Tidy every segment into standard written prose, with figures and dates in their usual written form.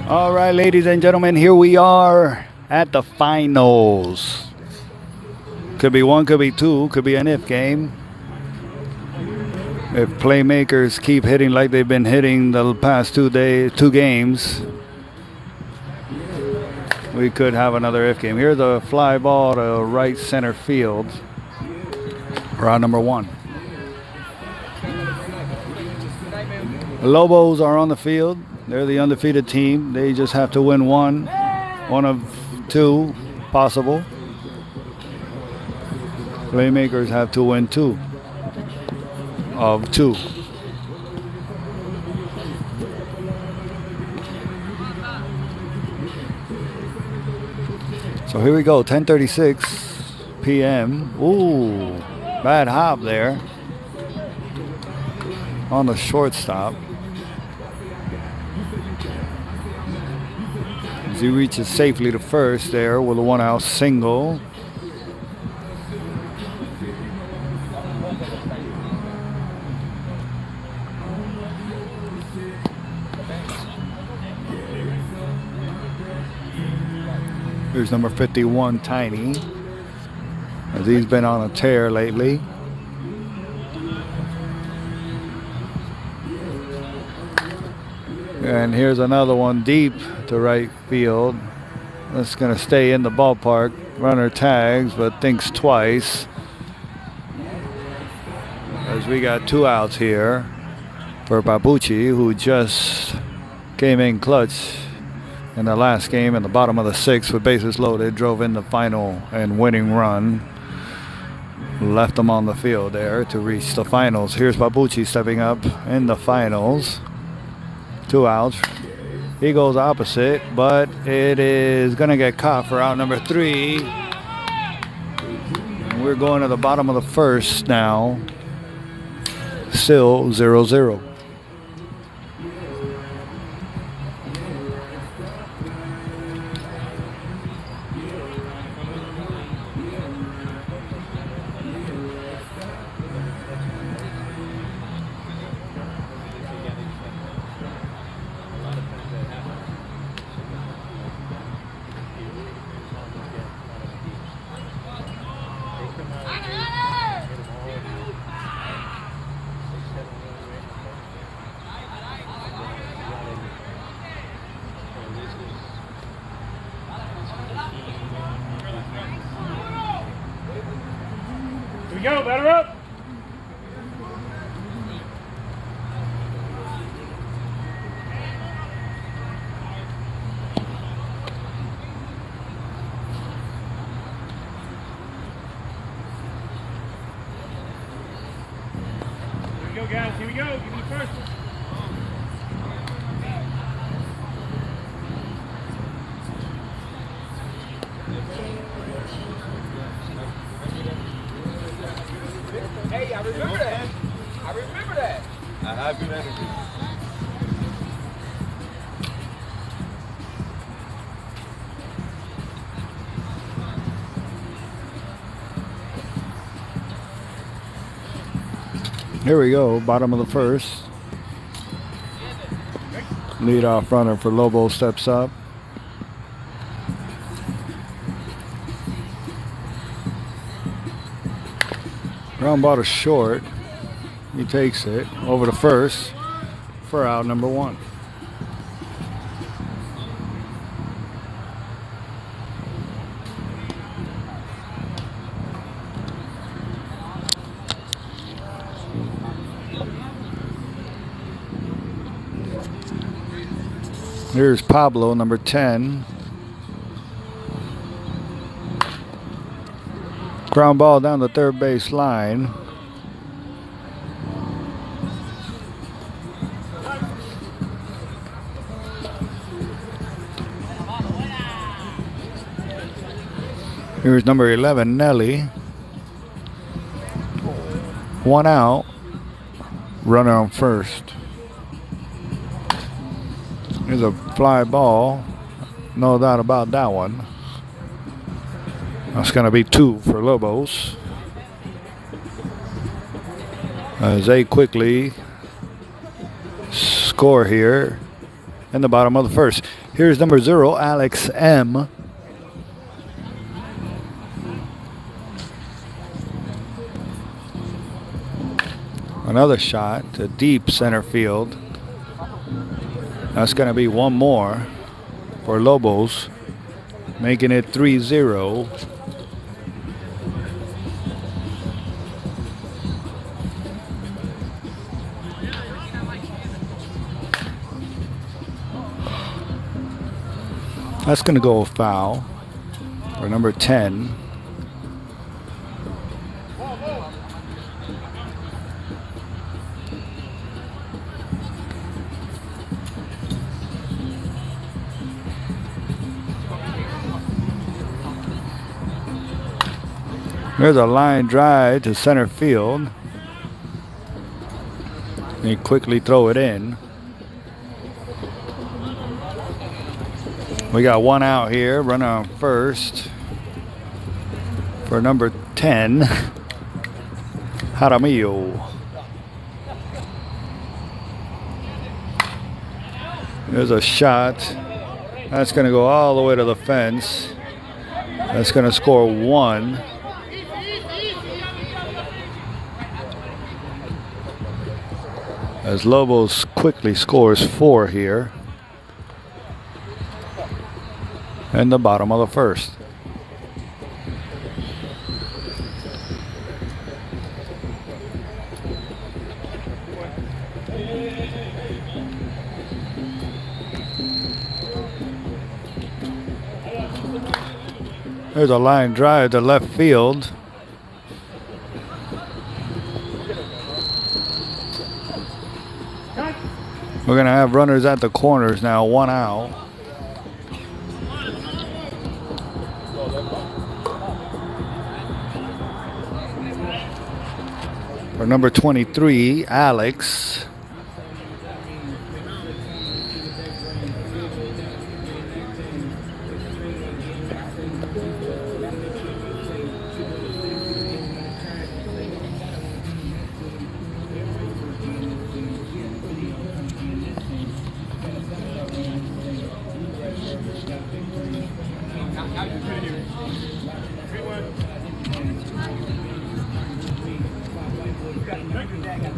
All right, ladies and gentlemen, here we are at the finals. Could be one, could be two, could be an if game. If playmakers keep hitting like they've been hitting the past 2 games, we could have another if game. Here's a fly ball to right center field. Round number 1. The Lobos are on the field. They're the undefeated team. They just have to win one of 2 possible. Playmakers have to win 2 of 2. So here we go, 10:36 p.m. Ooh, bad hop there on the shortstop. As he reaches safely to first there with a 1-out single. Here's number 51, Tiny, as he's been on a tear lately. And here's another one deep to right field. That's going to stay in the ballpark. Runner tags, but thinks twice. As we got 2 outs here for Babucci, who just came in clutch in the last game in the bottom of the 6th with bases loaded, drove in the final and winning run. Left them on the field there to reach the finals. Here's Babucci stepping up in the finals. 2 outs. He goes opposite, but it is going to get caught for out number 3. And we're going to the bottom of the 1st now. Still 0-0. Here we go, batter up. Here we go, guys. Here we go. Give me the first one. Hey, I remember that. I remember that. I have good energy. Here we go, bottom of the 1st. Leadoff runner for Lobo steps up. Ground ball to short. He takes it over to first for out number 1. Here's Pablo, number 10. Ground ball down the third base line. Here's number 11, Nelly. 1 out. Runner on first. Here's a fly ball. No doubt about that one. That's going to be 2 for Lobos. As they quickly score here in the bottom of the first. Here's number 0, Alex M. Another shot to deep center field. That's going to be one more for Lobos, making it 3-0. That's going to go foul for number 10. There's a line drive to center field. They quickly throw it in. We got one out here, runner on first for number 10, Jaramillo. There's a shot. That's going to go all the way to the fence. That's going to score 1. As Lobos quickly scores 4 here in the bottom of the first. There's a line drive to left field. We're going to have runners at the corners now, 1 out. For number 23, Alex.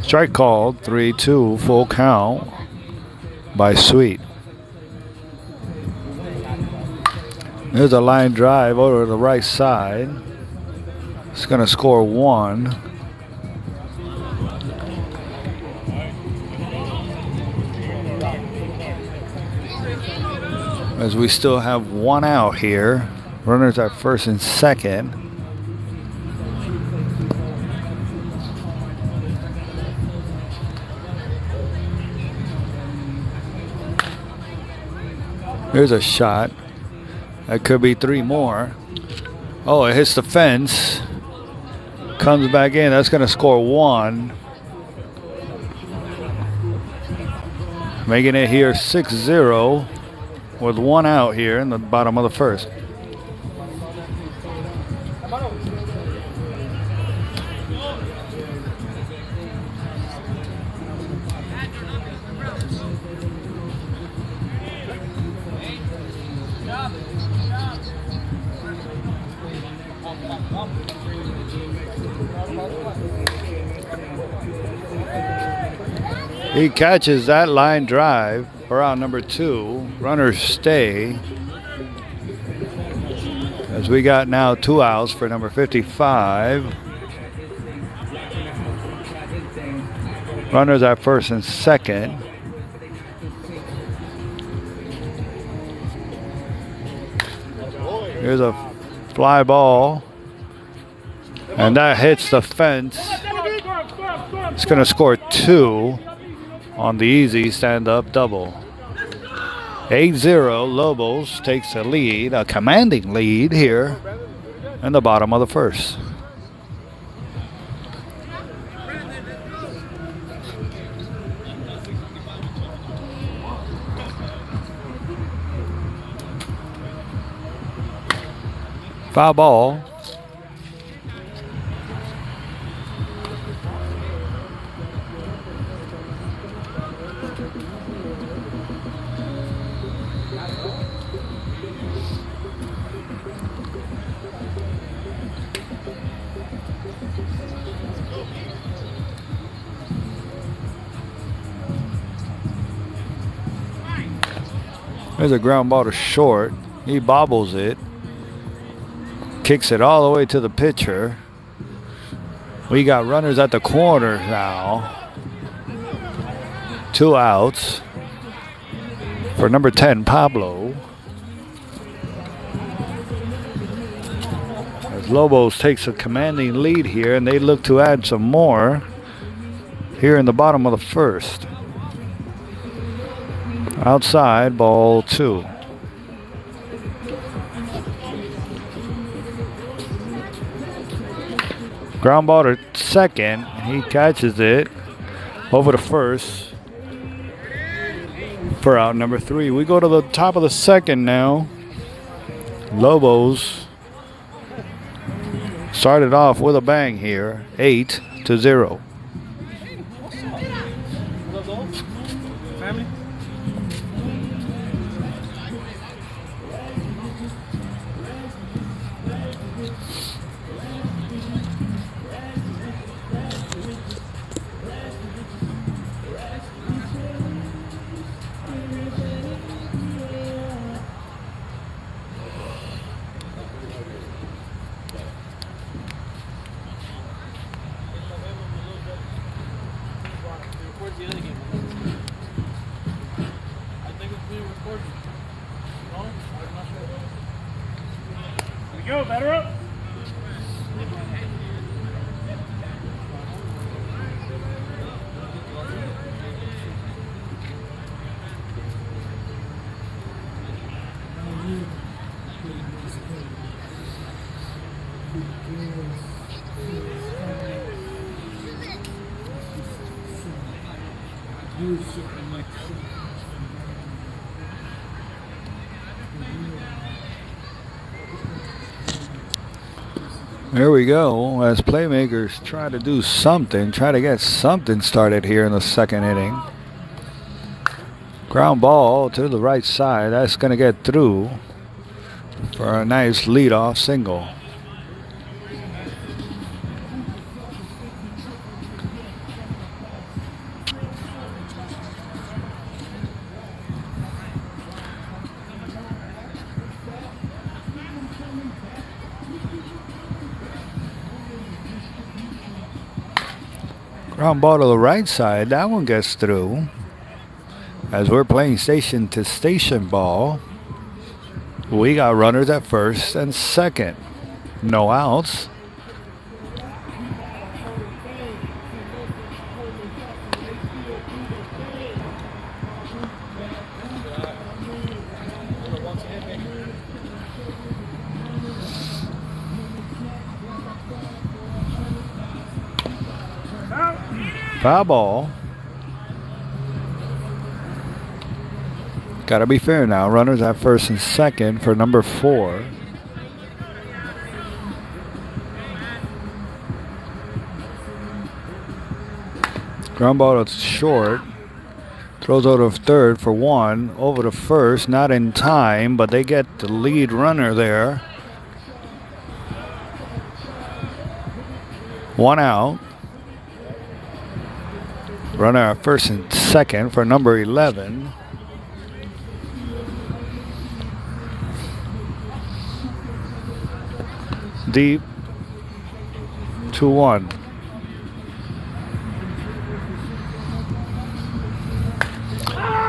Strike called, 3-2, full count by Sweet. There's a line drive over to the right side. It's going to score 1. As we still have 1 out here. Runners at first and second. Here's a shot. That could be 3 more. Oh, it hits the fence. Comes back in. That's going to score 1. Making it here 6-0 with 1 out here in the bottom of the first. He catches that line drive for out number 2. Runners stay. As we got now 2 outs for number 55. Runners at first and second. Here's a fly ball. And that hits the fence. It's going to score 2 on the easy stand-up double. 8-0, Lobos takes a lead, a commanding lead here in the bottom of the first. Foul ball. There's a ground ball to short. He bobbles it. Kicks it all the way to the pitcher. We got runners at the corners now. 2 outs for number 10, Pablo. As Lobos takes a commanding lead here, and they look to add some more here in the bottom of the first. Outside, ball 2. Ground ball to second. He catches it over to first for out number 3. We go to the top of the second now. Lobos started off with a bang here, 8-0. Go, batter up. There we go, as playmakers try to do something, try to get something started here in the second inning. Ground ball to the right side, that's going to get through for a nice leadoff single. Ground ball to the right side. That one gets through. As we're playing station to station ball, we got runners at first and second. No outs. Foul ball. Got to be fair now. Runners at first and second for number 4. Ground ball to short. Throws out of third for 1. Over to first. Not in time, but they get the lead runner there. 1 out. Runner at first and second for number 11. Deep. 2-1.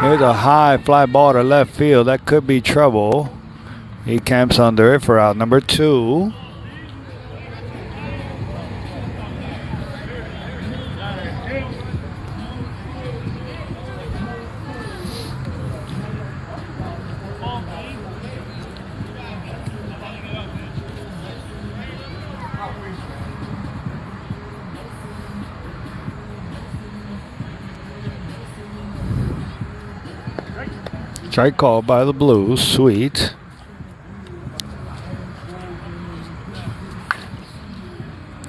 Here's a high fly ball to left field. That could be trouble. He camps under it for out number 2. Strike called by the Blues. Sweet.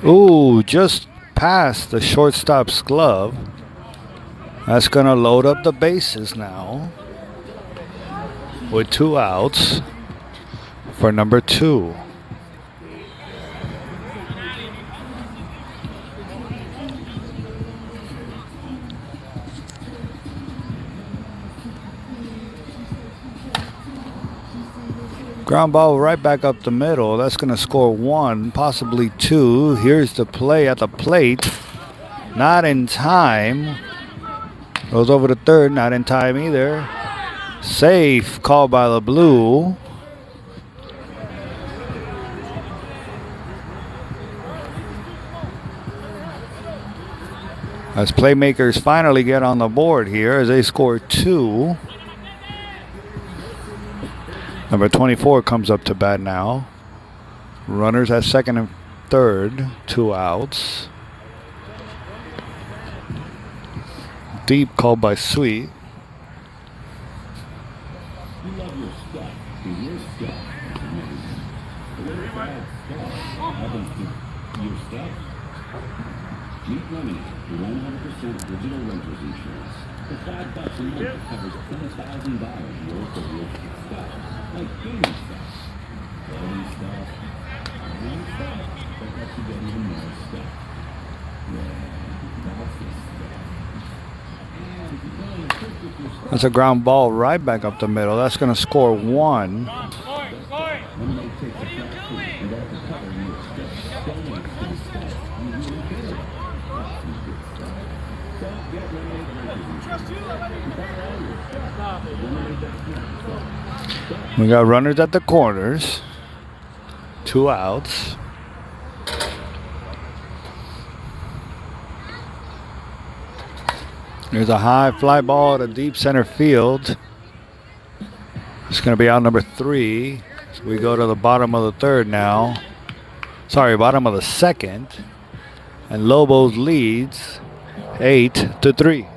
Ooh, just past the shortstop's glove. That's going to load up the bases now with 2 outs for number 2. Ground ball right back up the middle. That's going to score 1, possibly 2. Here's the play at the plate. Not in time. Goes over to third. Not in time either. Safe called by the blue. As playmakers finally get on the board here as they score 2. Number 24 comes up to bat now. Runners at second and third, 2 outs. Deep called by Sweet. You love your stuff. Your stuff. Your stuff. Meet Lemonade, your 100% digital renter's insurance. For $5 a month, it covers $10,000 worth of your stuff. Like gaming stuff, clothing stuff, and stuff that lets you get even more stuff. Yeah, that's the stuff. And if you're going to trip with your stuff, That's a ground ball right back up the middle. That's going to score 1. Lemonade takes a flat fee and that's the cover in your stuff. Donate to the stuff you really care about. That's some good stuff. So get Lemonade renter's insurance. You buy all your stuff. Lemonade.com. We got runners at the corners. 2 outs. There's a high fly ball to deep center field. It's going to be out number 3. So we go to the bottom of the third now. Sorry, bottom of the second. And Lobos leads 8-3.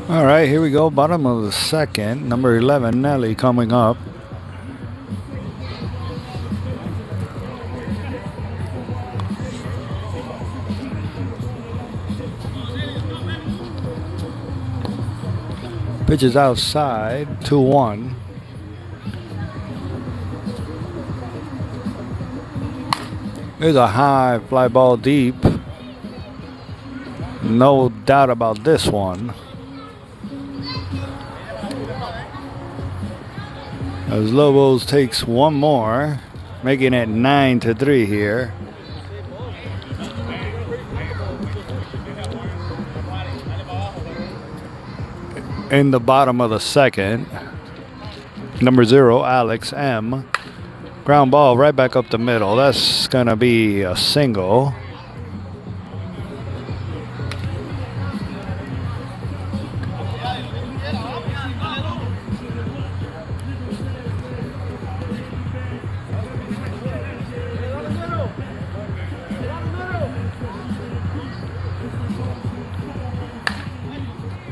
All right, here we go. Bottom of the second. Number 11, Nelly, coming up. Pitches outside, 2-1. There's a high fly ball deep. No doubt about this one. As Lobos takes one more, making it 9-3 here. In the bottom of the second, number 0, Alex M. Ground ball right back up the middle. That's gonna be a single.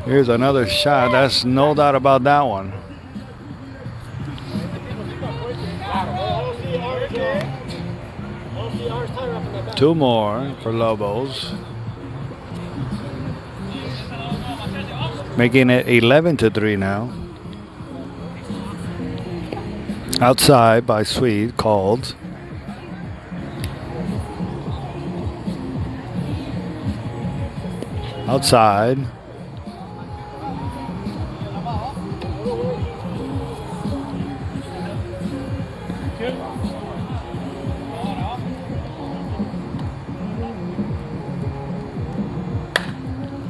Here's another shot. That's no doubt about that one. Two more for Lobos. Making it 11-3 now. Outside by Sweet, called. Outside.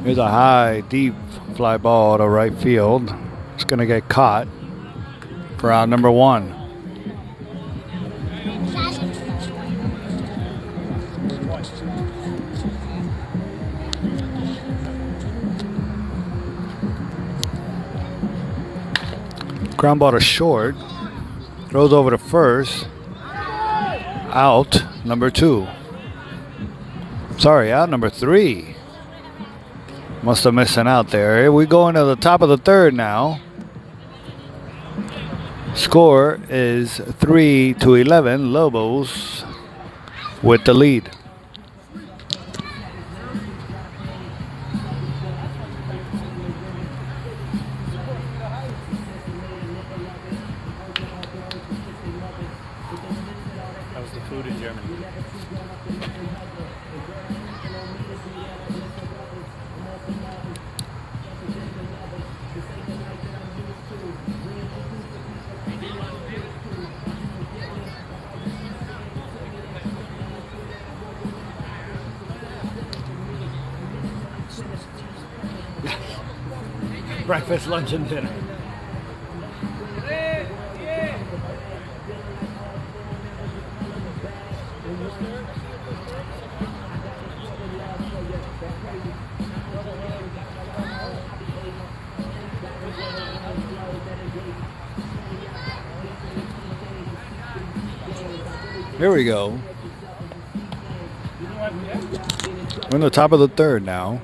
Here's a high, deep fly ball to right field. It's going to get caught for out number 1. Ground ball to short. Throws over to first. Out number 2. Sorry, out number 3. Must have missed an out there. Here we go into the top of the 3rd now. Score is 3-11. Lobos with the lead. That was the food in Germany. Breakfast, lunch, and dinner. Here we go. We're in the top of the 3rd now.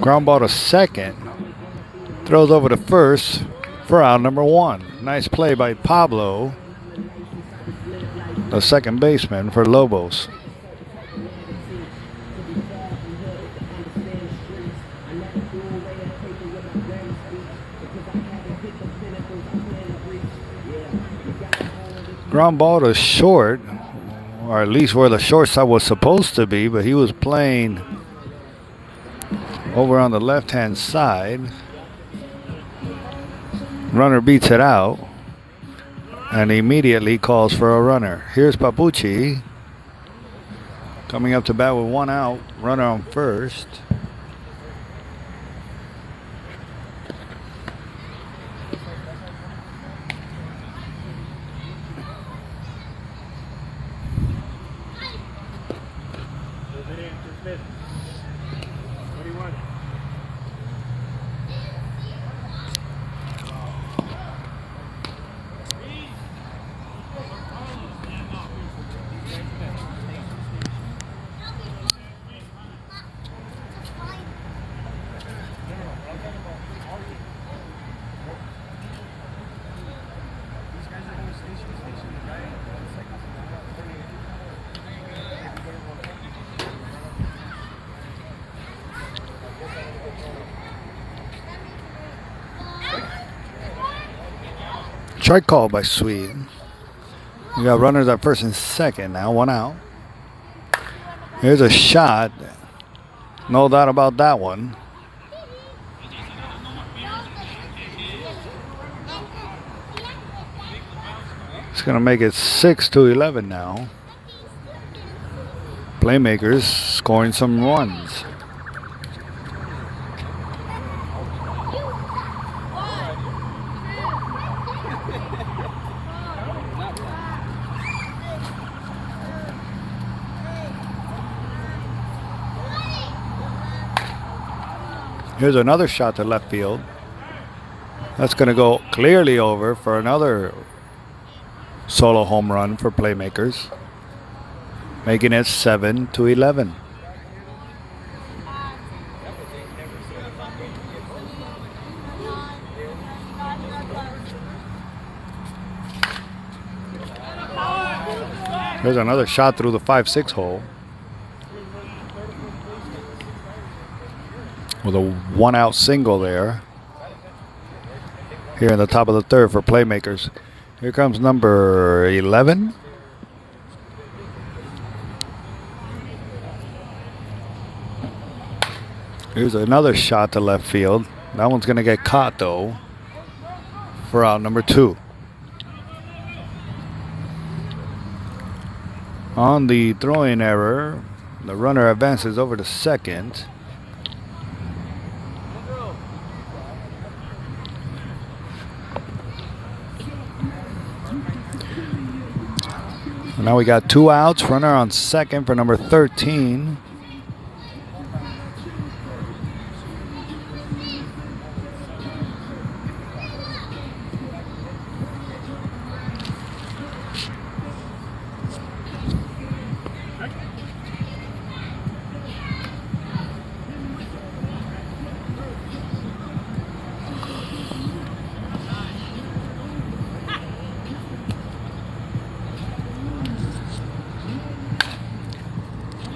Ground ball to second. Throws over to first for out number 1. Nice play by Pablo, the second baseman for Lobos. Ground ball to short, or at least where the shortstop was supposed to be, but he was playing over on the left-hand side. Runner beats it out and immediately calls for a runner. Here's Papucci coming up to bat with 1 out, runner on first. Strike call by Sweet. We got runners at first and second now, 1 out. Here's a shot. No doubt about that one. It's going to make it 6-11 now. Playmakers scoring some runs. Here's another shot to left field. That's going to go clearly over for another solo home run for Playmakers, making it 7-11. Here's another shot through the 5-6 hole with a 1 out single there. Here in the top of the 3rd for Playmakers. Here comes number 11. Here's another shot to left field. That one's going to get caught though. for out number 2. On the throwing error, the runner advances over to second. Now we got 2 outs. Runner on second for number 13.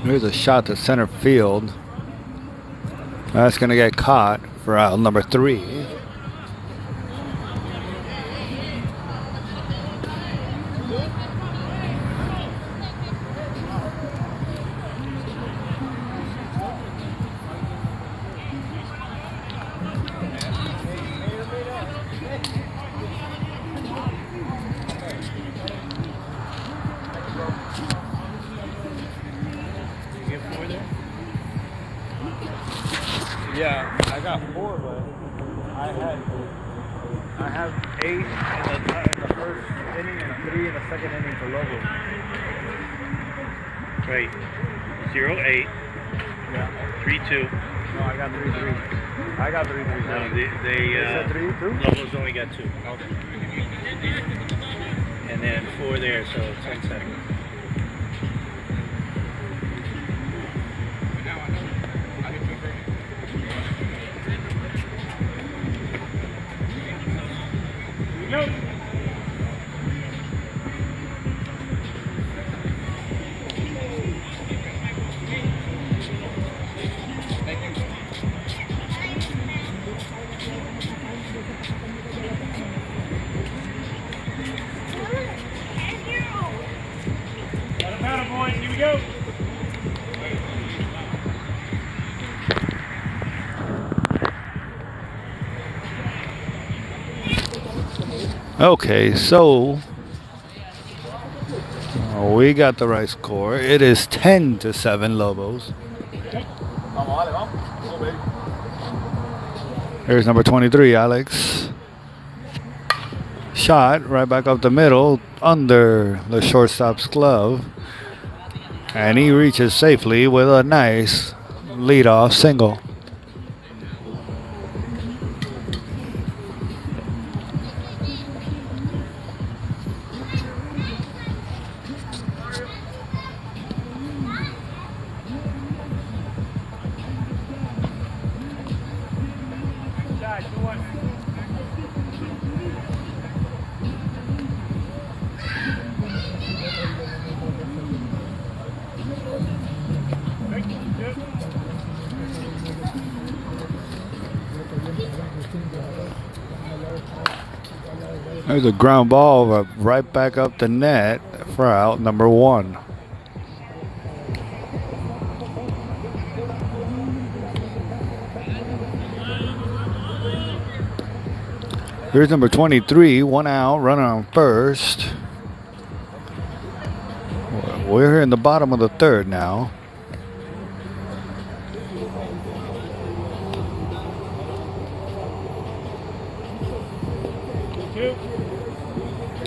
Here's a shot to center field. That's going to get caught for out number 3. Yeah, I got 4, but I have 8 in the first inning and 3 in the second inning for Lobos. Right. 0-8. Yeah. 3-2. No, I got 3-3. I got 3-3. No, they said 3 too? Lobos only got 2. Okay. And then 4 there, so 10 seconds. Nope. Boys, here we go. Okay, so we got the right score. It is 10-7 Lobos. Here's number 23, Alex. Shot right back up the middle under the shortstop's glove. And he reaches safely with a nice leadoff single. There's a ground ball right back up the net for out number 1. Here's number 23, 1 out, runner on first. We're in the bottom of the 3rd now.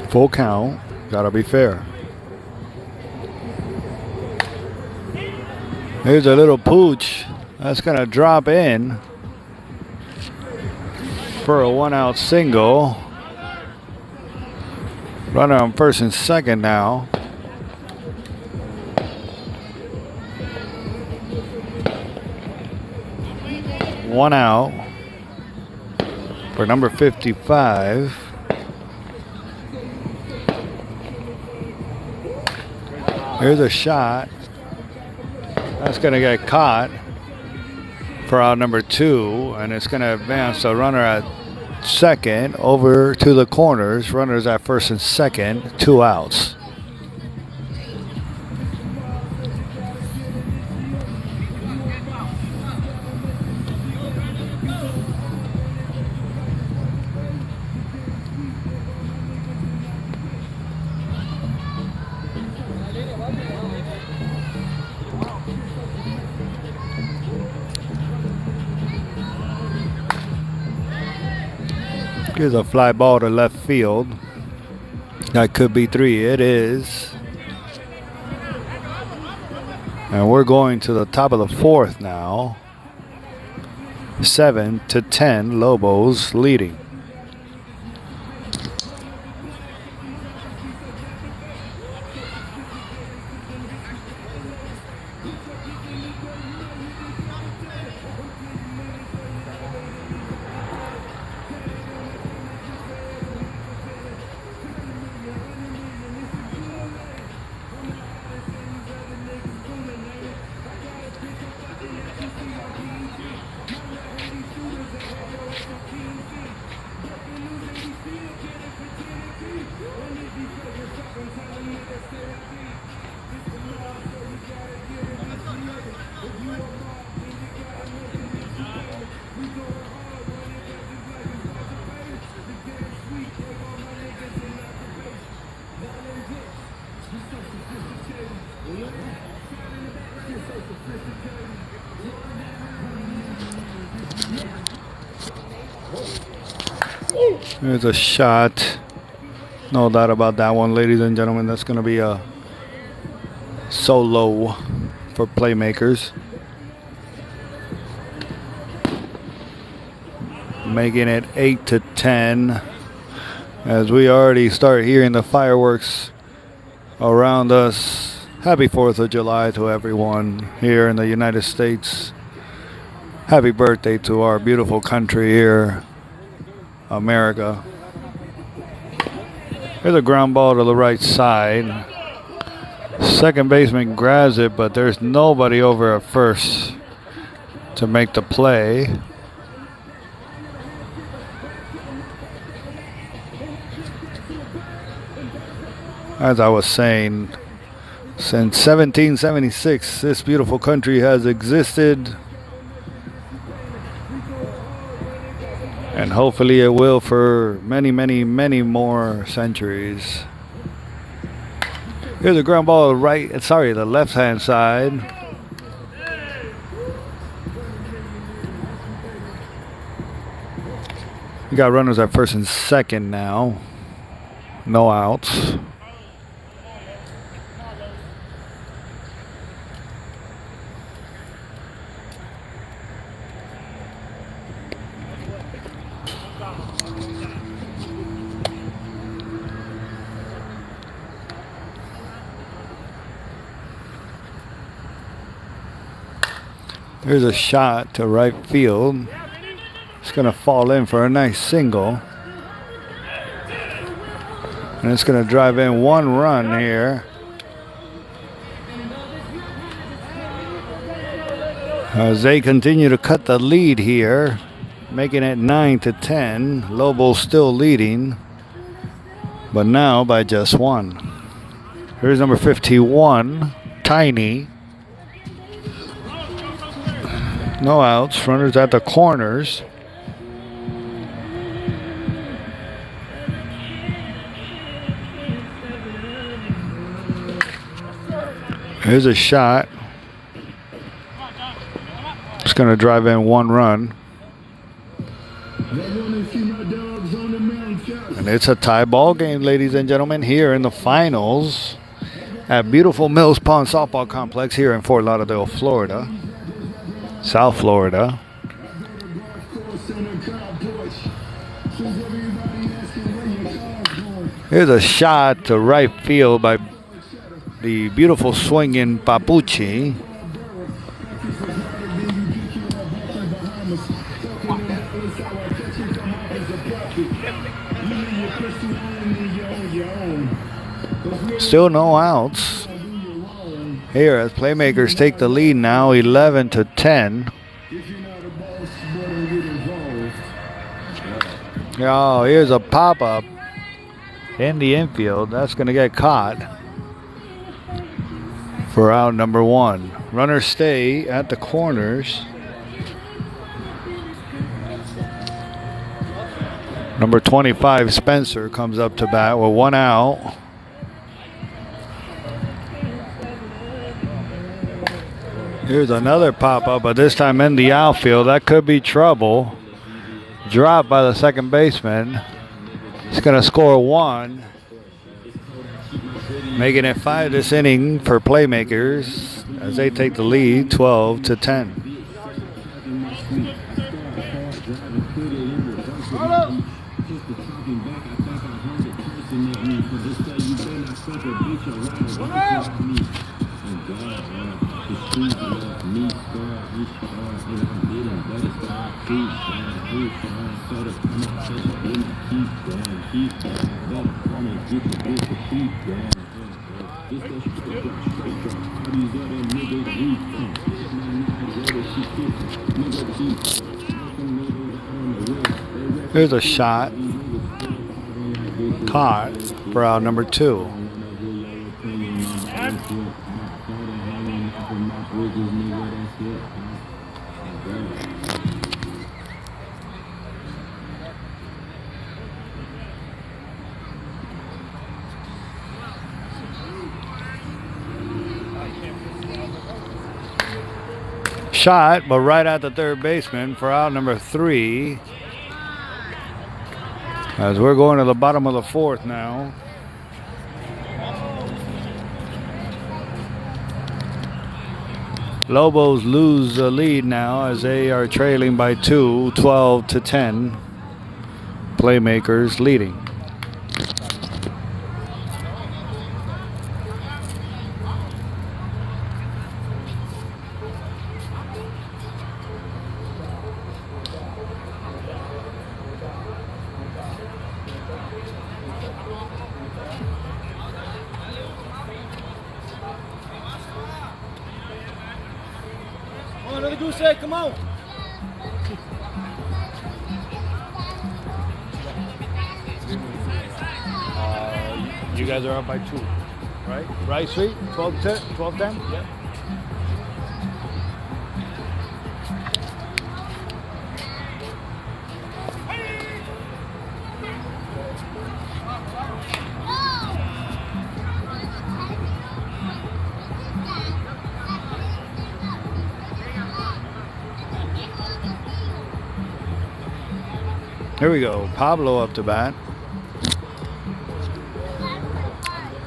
Full count. Gotta be fair. Here's a little pooch. That's gonna drop in for a 1-out single. Runner on first and second now. One out for number 55. Here's a shot. That's going to get caught for out number 2, and it's going to advance the runner at second over to the corners. Runners at first and second, 2 outs. Here's a fly ball to left field. That could be 3. It is. And we're going to the top of the 4th now. 7-10, Lobos leading. There's a shot. No doubt about that one, ladies and gentlemen. That's going to be a solo for Playmakers. Making it 8-10 as we already start hearing the fireworks around us. Happy 4th of July to everyone here in the United States. Happy birthday to our beautiful country here, America. Here's a ground ball to the right side. Second baseman grabs it, but there's nobody over at first to make the play. As I was saying, since 1776, this beautiful country has existed. And hopefully it will for many, many, many more centuries. Here's a ground ball the left-hand side. We got runners at first and second now. No outs. There's a shot to right field. It's going to fall in for a nice single. And it's going to drive in 1 run here. As they continue to cut the lead here, making it 9-10. Lobos still leading, but now by just 1. Here's number 51, Tiny. No outs. Runners at the corners. Here's a shot. It's going to drive in 1 run. And it's a tie ball game, ladies and gentlemen, here in the finals at beautiful Mills Pond Softball Complex here in Fort Lauderdale, Florida. South Florida. Here's a shot to right field by the beautiful swinging Papucci. Still no outs. Here as Playmakers take the lead now, 11-10. Oh, here's a pop-up in the infield. That's going to get caught for out number 1. Runners stay at the corners. Number 25, Spencer, comes up to bat with 1 out. Here's another pop-up, but this time in the outfield. That could be trouble. Dropped by the second baseman. He's going to score 1. Making it 5 this inning for Playmakers as they take the lead 12-10. Here's a shot caught for out number 2. Shot, but right at the third baseman for out number 3. As we're going to the bottom of the 4th now. Lobos lose the lead now as they are trailing by 2, 12-10. Playmakers leading. Another goose egg, come on. You guys are up by 2, right? Right, Sweet? 12-10? 12-10? Yeah. Here we go. Pablo up to bat.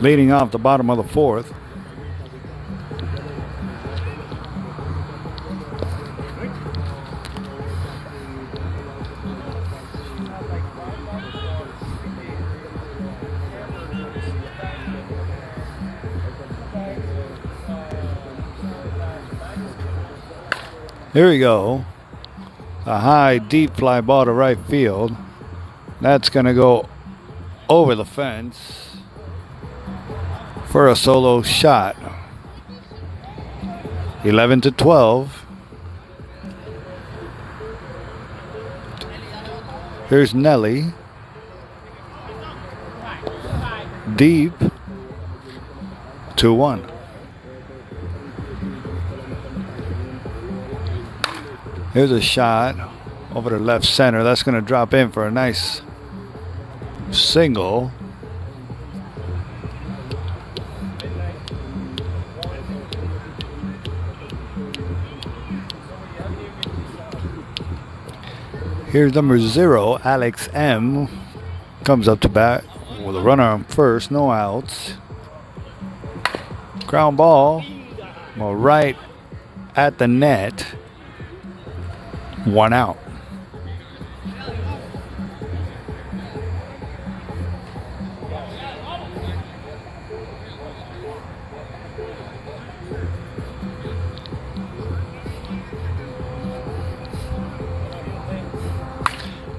Leading off the bottom of the 4th. Here we go. A high, deep fly ball to right field. That's going to go over the fence for a solo shot. 11-12. Here's Nelly. Deep. 2-1. Here's a shot over to left center. That's going to drop in for a nice single. Here's number 0, Alex M. Comes up to bat with a runner on first, no outs. Ground ball, well, right at the net. 1 out.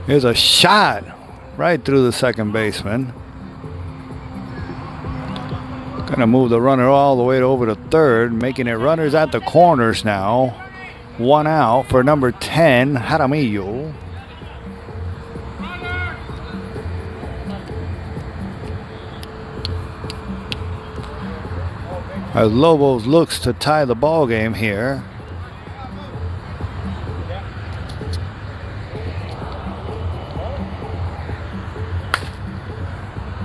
Here's a shot right through the second baseman. Gonna move the runner all the way over to third, making it runners at the corners now. 1 out for number 10, Jaramillo. As Lobos looks to tie the ball game here.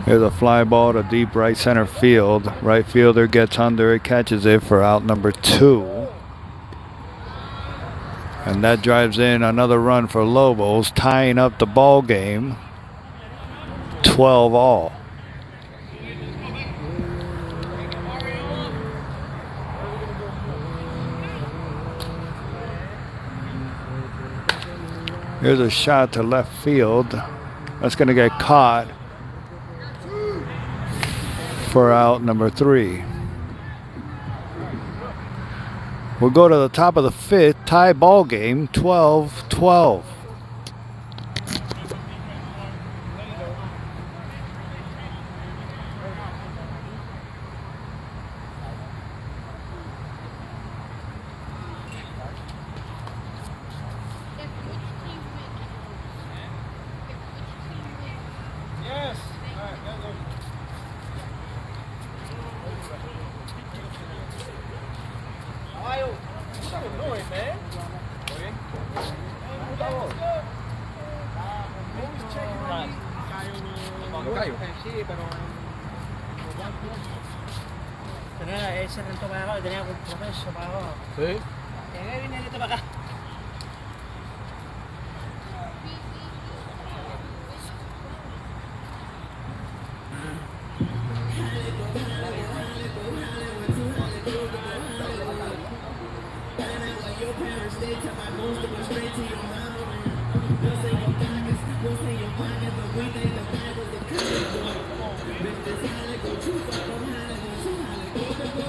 Here's a fly ball to deep right center field. Right fielder gets under it, catches it for out number 2. And that drives in another run for Lobos, tying up the ball game. 12 all. Here's a shot to left field. That's going to get caught for out number 3. We'll go to the top of the 5th, tie ball game, 12-12. Sí.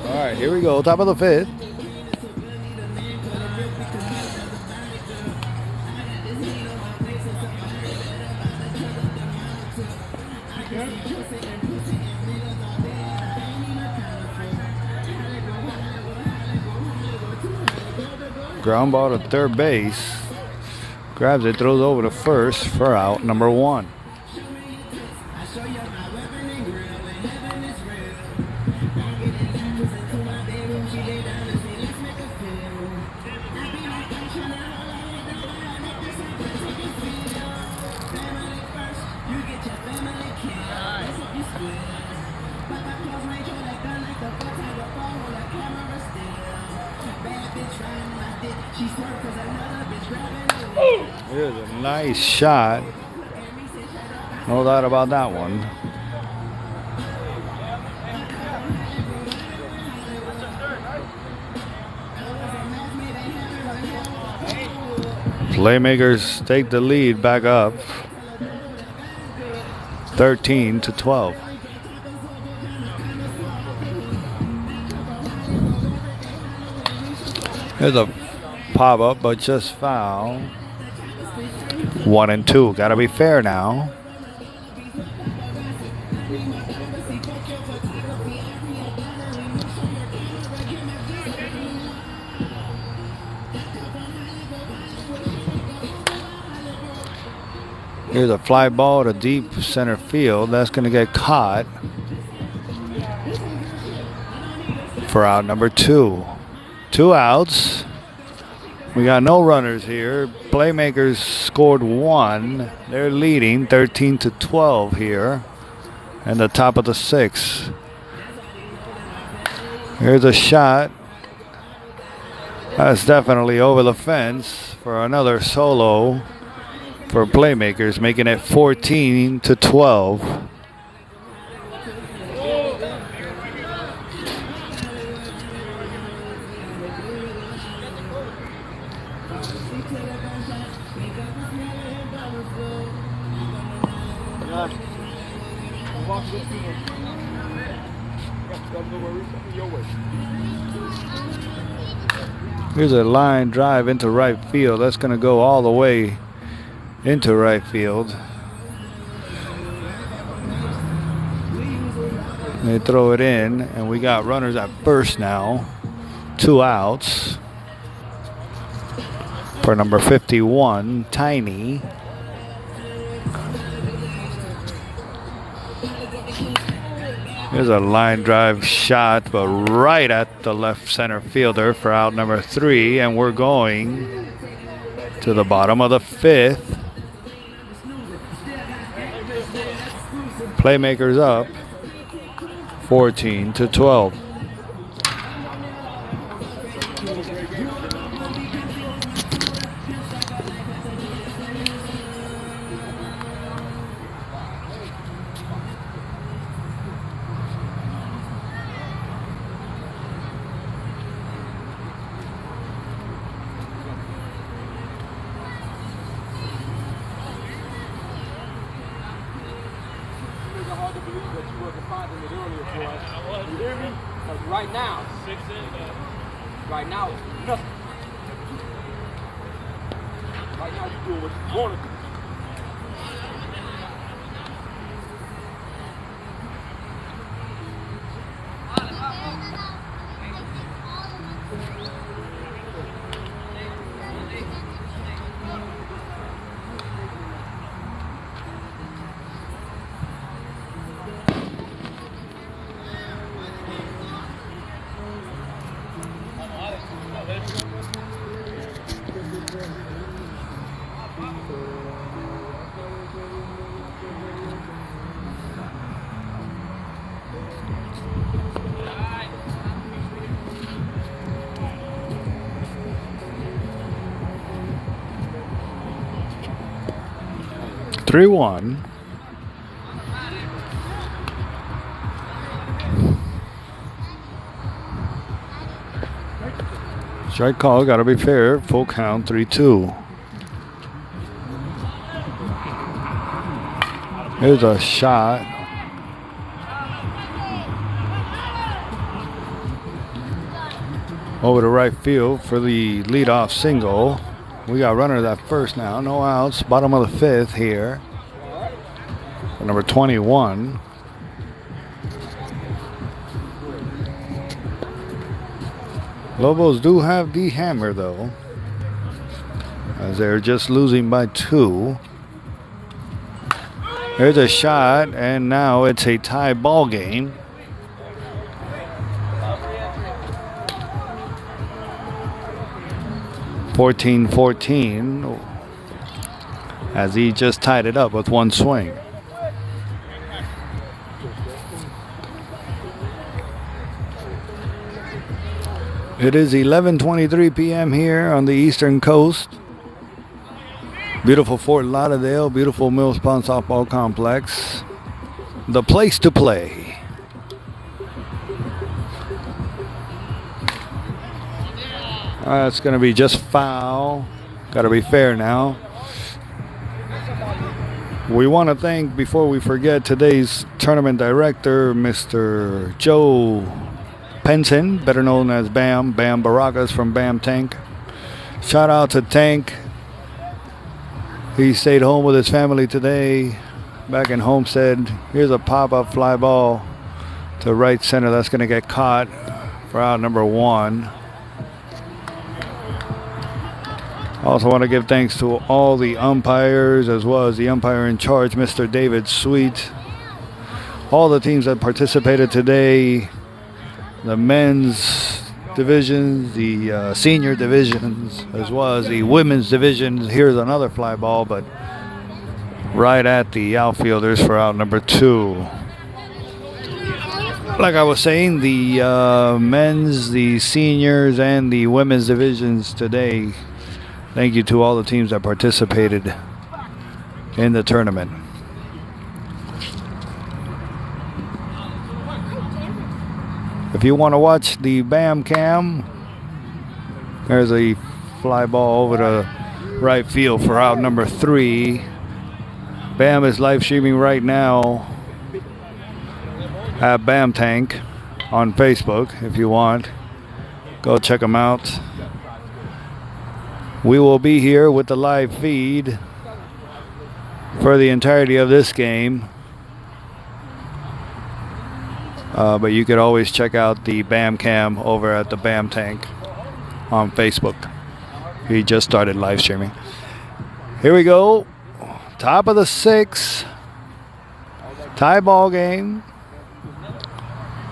All right, here we go, top of the 5th. Ground ball to third base. Grabs it, throws over to first for out number 1. Here's a nice shot. No doubt about that one. Playmakers take the lead back up. 13-12. Here's a pop up, but just foul. 1-2. Gotta be fair now. Here's a fly ball to deep center field. That's going to get caught for out number 2. 2 outs. We got no runners here. Playmakers scored 1. They're leading 13-12 here in the top of the 6th. Here's a shot. That's definitely over the fence for another solo for Playmakers, making it 14-12. Here's a line drive into right field. That's going to go all the way into right field. They throw it in, and we got runners at first now. 2 outs for number 51, Tiny. Here's a line drive shot, but right at the left center fielder for out number 3, and we're going to the bottom of the 5th. Playmakers up 14-12. you wasn't finding it earlier, boy. You hear me? Because right now, right now, it's nothing. Right now, you're doing what you want to do. Three one. Strike call, gotta be fair. Full count, 3-2. Here's a shot. Over to right field for the leadoff single. We got runners at first now, no outs. Bottom of the fifth here. Number 21. Lobos do have the hammer though, as they're just losing by 2. There's a shot, and now it's a tie ball game. (14-14) as he just tied it up with one swing. It is 11:23 p.m. here on the Eastern Coast. Beautiful Fort Lauderdale, beautiful Mills Pond Softball Complex. The place to play. It's going to be just foul. Got to be fair now. We want to thank, before we forget, today's tournament director, Mr. Joe Penson, better known as Bam Baracus from Bam Tank. Shout out to Tank. He stayed home with his family today, back in Homestead. Here's a pop-up fly ball to right center. That's going to get caught for out number 1. Also want to give thanks to all the umpires, as well as the umpire in charge, Mr. David Sweet. All the teams that participated today, the men's divisions, the senior divisions, as well as the women's divisions. Here's another fly ball, but right at the outfielders for out number 2. Like I was saying, the men's, the seniors, and the women's divisions today. Thank you to all the teams that participated in the tournament. If you want to watch the Bam Cam, there's a fly ball over to right field for out number 3. Bam is live streaming right now at Bam Tank on Facebook. If you want, go check them out. We will be here with the live feed for the entirety of this game. But you could always check out the Bam Cam over at the Bam Tank on Facebook. He just started live streaming. Here we go. Top of the 6th. Tie ball game.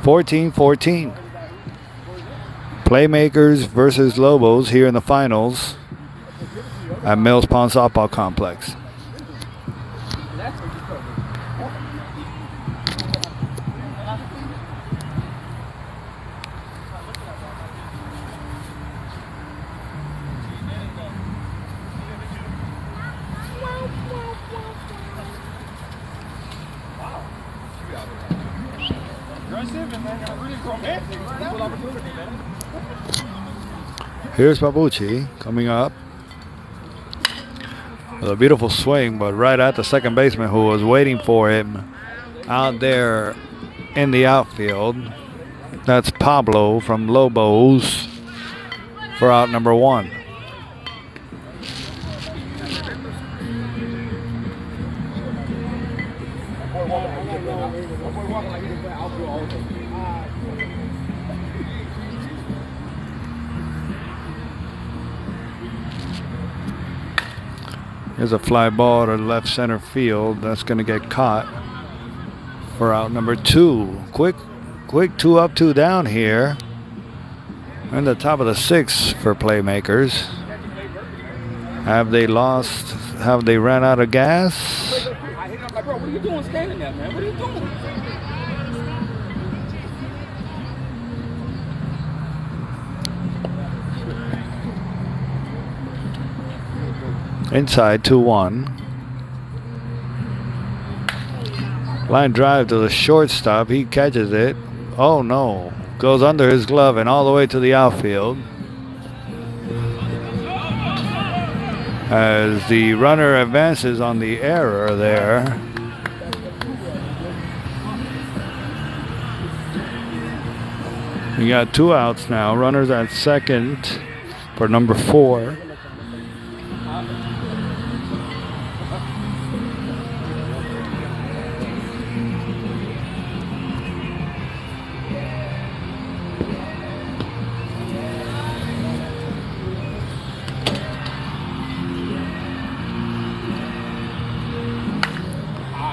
14-14. Playmakers versus Lobos here in the finals at Mills Pond Softball Complex. Here's Babucci coming up with a beautiful swing, but right at the second baseman who was waiting for him out there in the outfield. That's Pablo from Lobos for out number 1. There's a fly ball to left center field. That's going to get caught for out number 2. Quick 2 up, 2 down here. In the top of the 6th for Playmakers. Have they lost? Have they ran out of gas? Bro, what are you doing standing there, man? What are you doing? Inside 2-1. Line drive to the shortstop. He catches it. Oh no. Goes under his glove and all the way to the outfield. As the runner advances on the error there. We got 2 outs now. Runners at second for number 4.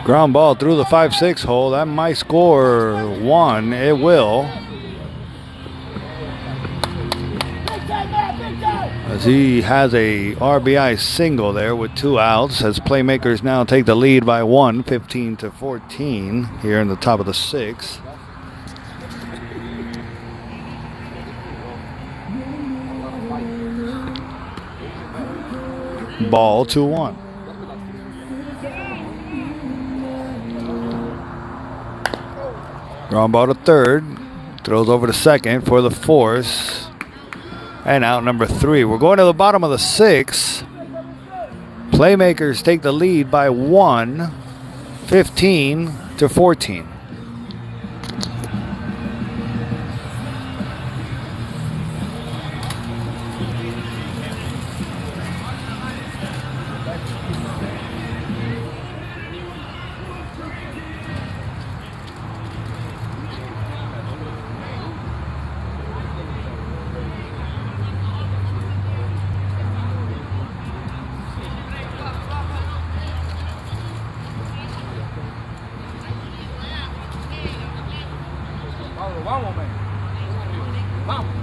Ground ball through the 5-6 hole. That might score 1. It will. As he has a RBI single there with 2 outs. As Playmakers now take the lead by 1, 15-14 here in the top of the 6th. Ball 2-1. Ground ball to third. Throws over to second for the force. And out number 3. We're going to the bottom of the 6th. Playmakers take the lead by 1, 15-14. Vamos, man. Vamos.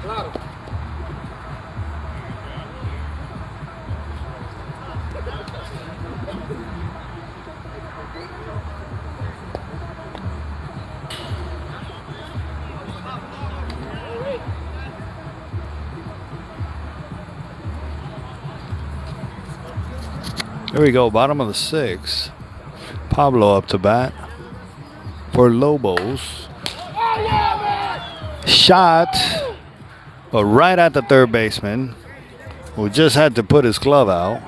Claro. Here we go, bottom of the 6th. Pablo up to bat for Lobos. Shot, but right at the third baseman, who just had to put his glove out.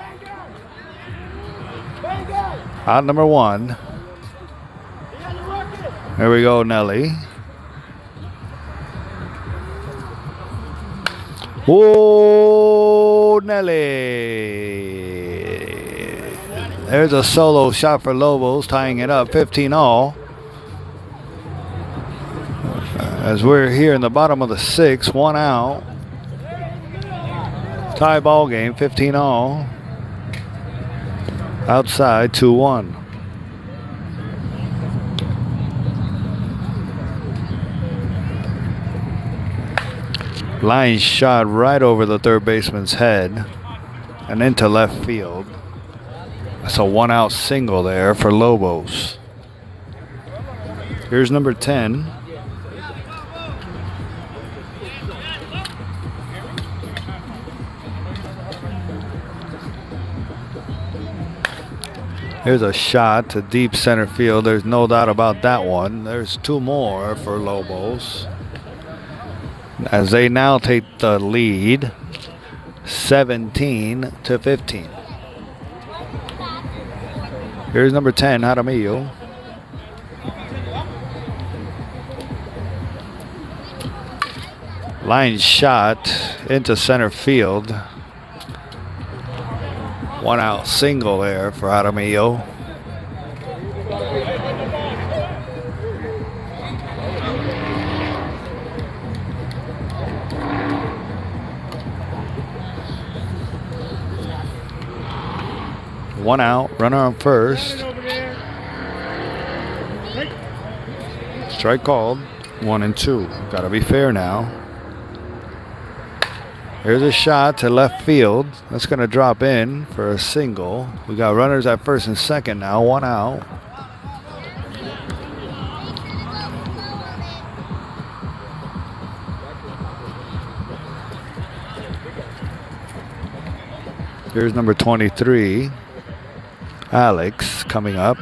Out number 1. Here we go, Nelly. Oh, Nelly. There's a solo shot for Lobos, tying it up 15-all. As we're here in the bottom of the 6th, 1 out. Tie ball game, 15-all. Outside, 2-1. Line shot right over the third baseman's head and into left field. That's a 1-out single there for Lobos. Here's number 10. Here's a shot to deep center field. There's no doubt about that one. There's two more for Lobos, as they now take the lead 17-15. Here's number 10, Jaramillo. Line shot into center field. One out single there for Jaramillo. One out, runner on first. Strike called. 1-2. Gotta be fair now. Here's a shot to left field. That's going to drop in for a single. We got runners at first and second now. One out. Here's number 23, Alex, coming up.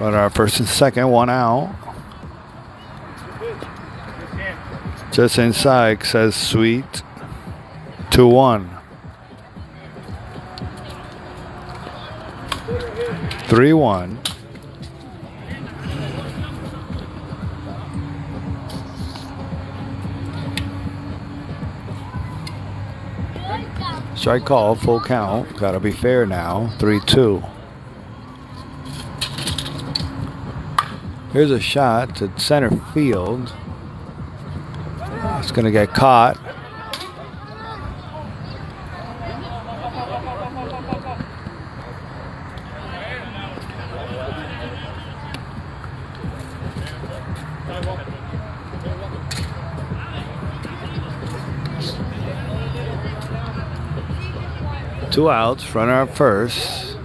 Runner at first and second. One out. Just inside, says Sweet. 2-1. 3-1. Strike call, full count. Gotta be fair now. 3-2. Here's a shot to center field. It's going to get caught. Two outs, runner at first.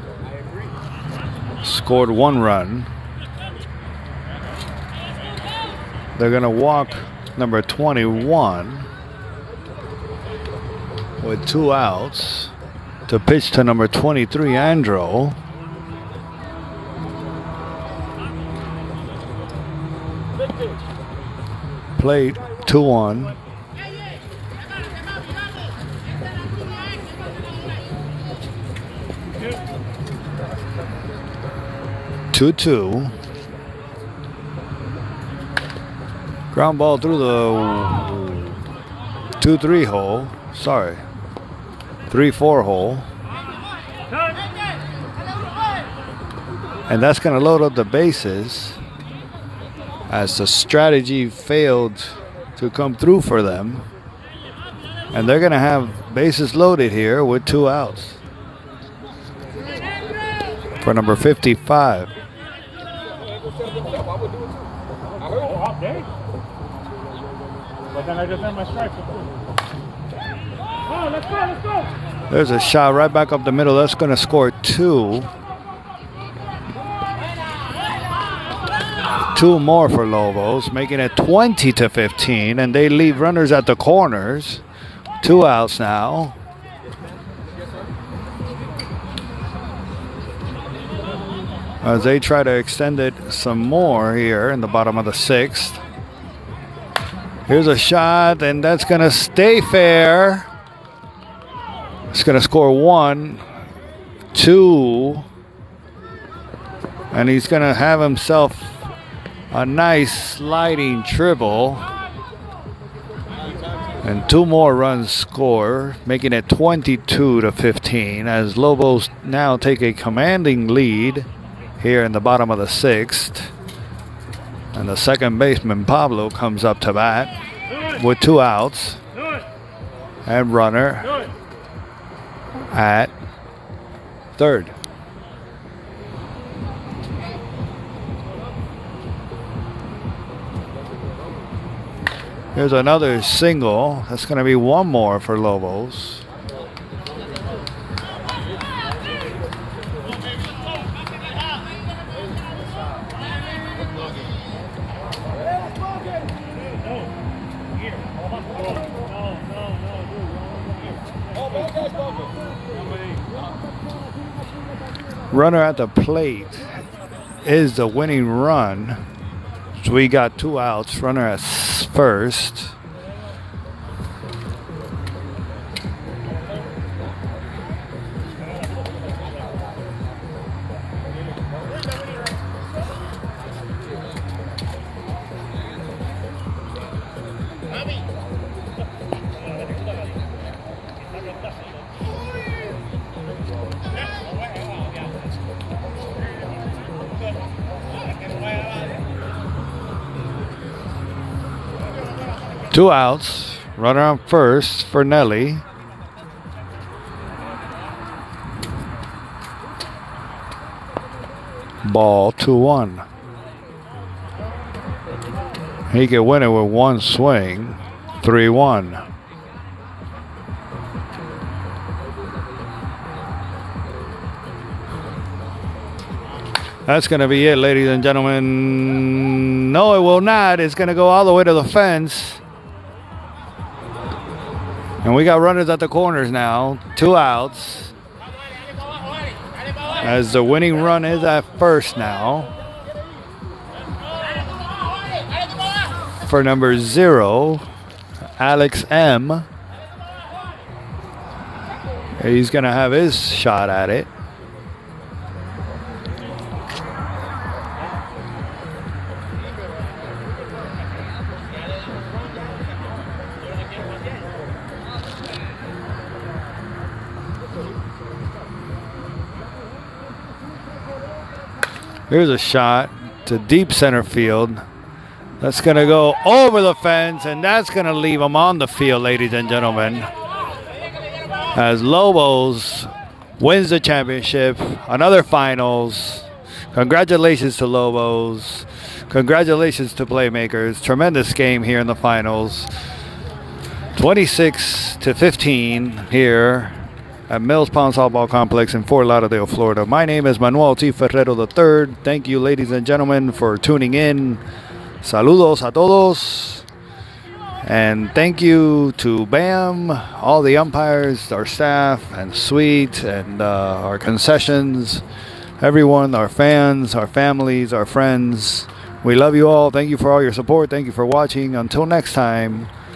Scored one run. They're going to walk number 21 with two outs to pitch to number 23, Andro. Plate 2-1. Two. Ground ball through the 2-3 hole. Sorry. 3-4 hole. And that's going to load up the bases, as the strategy failed to come through for them. And they're going to have bases loaded here with two outs for number 55. But then I just had my stripes. Oh, let's go. There's a shot right back up the middle. That's going to score two. Two more for Lobos, making it 20-15, and they leave runners at the corners. Two outs now. As they try to extend it some more here in the bottom of the sixth. Here's a shot, and that's going to stay fair. It's going to score 1, 2, and he's going to have himself a nice sliding triple. And two more runs score, making it 22-15, as Lobos now take a commanding lead here in the bottom of the sixth. And the second baseman, Pablo, comes up to bat with two outs and runner at third. Here's another single. That's going to be one more for Lobos. Runner at the plate is the winning run. So we got 2 outs. Runner at first. Two outs. Runner on first for Nelly. Ball 2-1. He can win it with one swing. 3-1. That's going to be it, ladies and gentlemen. No, it will not. It's going to go all the way to the fence. And we got runners at the corners now. 2 outs. As the winning run is at first now. For number 0, Alex M. He's going to have his shot at it. Here's a shot to deep center field. That's going to go over the fence, and that's going to leave him on the field, ladies and gentlemen. As Lobos wins the championship, another finals. Congratulations to Lobos. Congratulations to Playmakers. Tremendous game here in the finals. 26-15 here at Mills Pond Softball Complex in Fort Lauderdale, Florida. My name is Manuel T. Ferrero III. Thank you, ladies and gentlemen, for tuning in. Saludos a todos. And thank you to BAM, all the umpires, our staff, and suite, and our concessions, everyone, our fans, our families, our friends. We love you all. Thank you for all your support. Thank you for watching. Until next time.